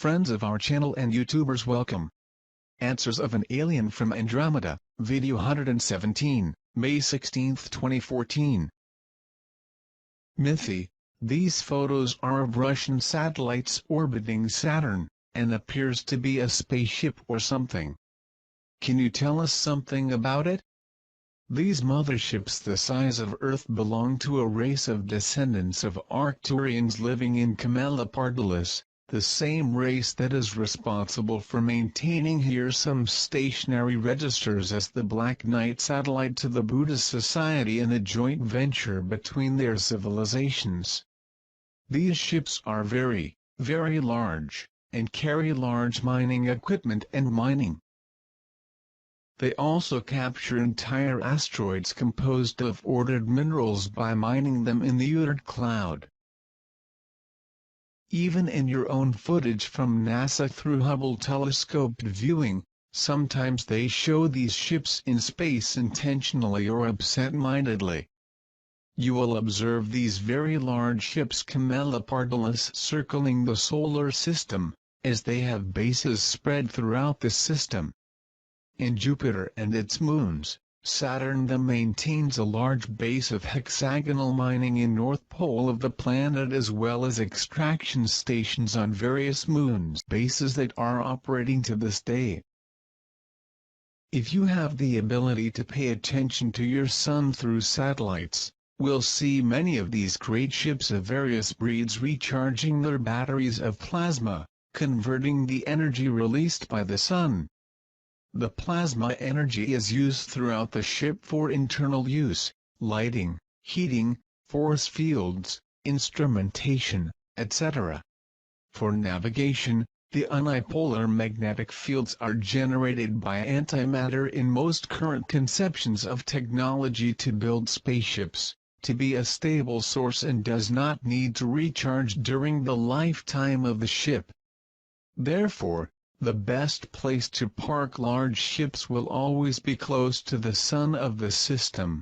Friends of our channel and YouTubers, welcome. Answers of an Alien from Andromeda, Video 117, May 16, 2014. Mythy, these photos are of Russian satellites orbiting Saturn, and appears to be a spaceship or something. Can you tell us something about it? These motherships the size of Earth belong to a race of descendants of Arcturians living in Camelopardalis, the same race that is responsible for maintaining here some stationary registers as the Black Knight satellite to the Buddhist Society in a joint venture between their civilizations. These ships are very, very large, and carry large mining equipment and mining. They also capture entire asteroids composed of ordered minerals by mining them in the Oort cloud. Even in your own footage from NASA through Hubble telescoped viewing, sometimes they show these ships in space intentionally or absent-mindedly. You will observe these very large ships Camelopardalis circling the solar system, as they have bases spread throughout the system. In Jupiter and its moons, Saturn maintains a large base of hexagonal mining in North Pole of the planet as well as extraction stations on various moons bases that are operating to this day. If you have the ability to pay attention to your Sun through satellites, we'll see many of these great ships of various breeds recharging their batteries of plasma, converting the energy released by the Sun. The plasma energy is used throughout the ship for internal use, lighting, heating, force fields, instrumentation, etc. For navigation, the unipolar magnetic fields are generated by antimatter in most current conceptions of technology to build spaceships, to be a stable source and does not need to recharge during the lifetime of the ship. Therefore, the best place to park large ships will always be close to the Sun of the system.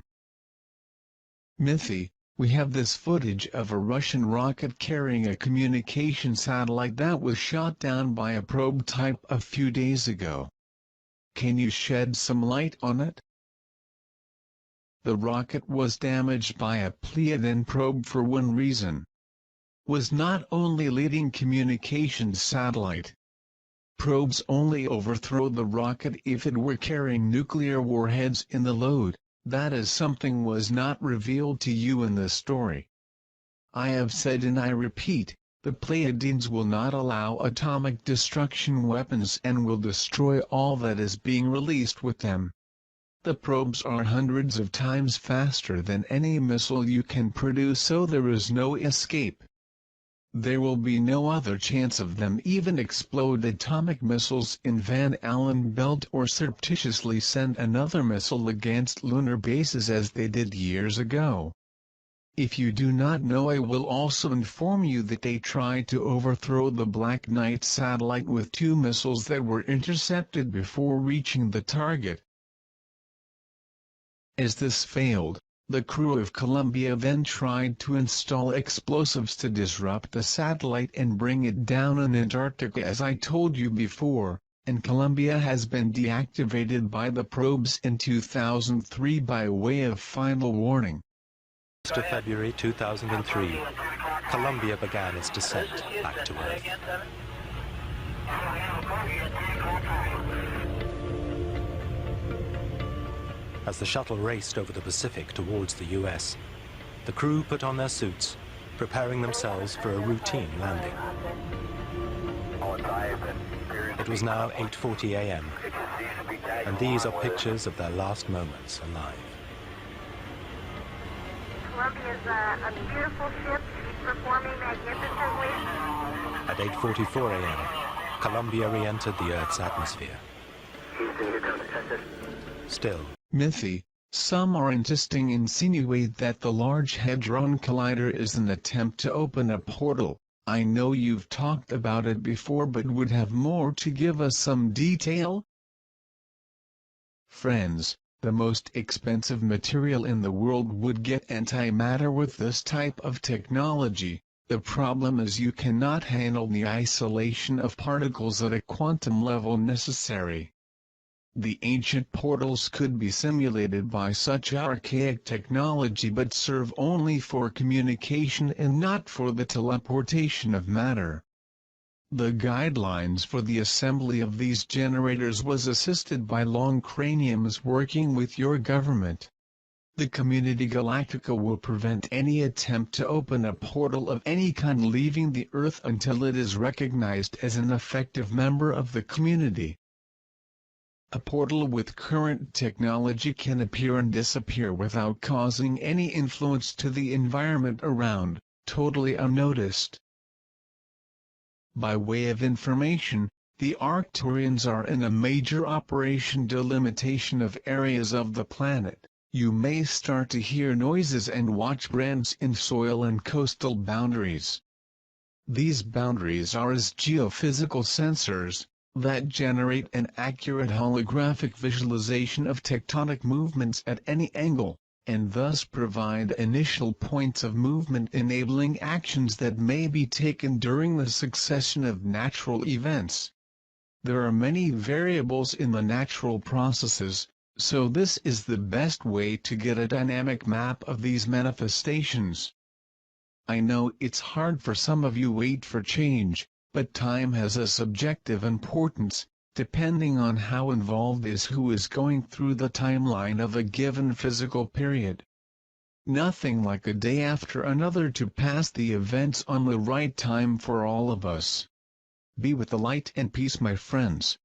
Mythy, we have this footage of a Russian rocket carrying a communication satellite that was shot down by a probe type a few days ago. Can you shed some light on it? The rocket was damaged by a Pleiadian probe for one reason. Was not only leading communications satellite. Probes only overthrow the rocket if it were carrying nuclear warheads in the load. That is something was not revealed to you in the story. I have said and I repeat, the Pleiadians will not allow atomic destruction weapons and will destroy all that is being released with them. The probes are hundreds of times faster than any missile you can produce, so there is no escape. There will be no other chance of them even explode atomic missiles in Van Allen belt or surreptitiously send another missile against lunar bases as they did years ago. If you do not know, I will also inform you that they tried to overthrow the Black Knight satellite with 2 missiles that were intercepted before reaching the target. As this failed, the crew of Columbia then tried to install explosives to disrupt the satellite and bring it down in Antarctica as I told you before, and Columbia has been deactivated by the probes in 2003 by way of final warning. 1st of February 2003, Columbia began its descent back to Earth. As the shuttle raced over the Pacific towards the US, the crew put on their suits, preparing themselves for a routine landing. It was now 8:40 a.m., and these are pictures of their last moments alive. Columbia's a beautiful ship. She's performing magnificently. At 8:44 a.m., Columbia re-entered the Earth's atmosphere. Still, Mythy, some are insinuate that the Large Hadron Collider is an attempt to open a portal. I know you've talked about it before but would have more to give us some detail? Friends, the most expensive material in the world would get antimatter with this type of technology, The problem is you cannot handle the isolation of particles at a quantum level necessary. The ancient portals could be simulated by such archaic technology but serve only for communication and not for the teleportation of matter. The guidelines for the assembly of these generators was assisted by long craniums working with your government. The Community Galactica will prevent any attempt to open a portal of any kind leaving the Earth until it is recognized as an effective member of the community. A portal with current technology can appear and disappear without causing any influence to the environment around, totally unnoticed. By way of information, the Arcturians are in a major operation delimitation of areas of the planet. You may start to hear noises and watch brands in soil and coastal boundaries. These boundaries are as geophysical sensors that generate an accurate holographic visualization of tectonic movements at any angle, and thus provide initial points of movement enabling actions that may be taken during the succession of natural events. There are many variables in the natural processes, so this is the best way to get a dynamic map of these manifestations. I know it's hard for some of you wait for change, but time has a subjective importance, depending on how involved is who is going through the timeline of a given physical period. Nothing like a day after another to pass the events on the right time for all of us. Be with the light and peace, my friends.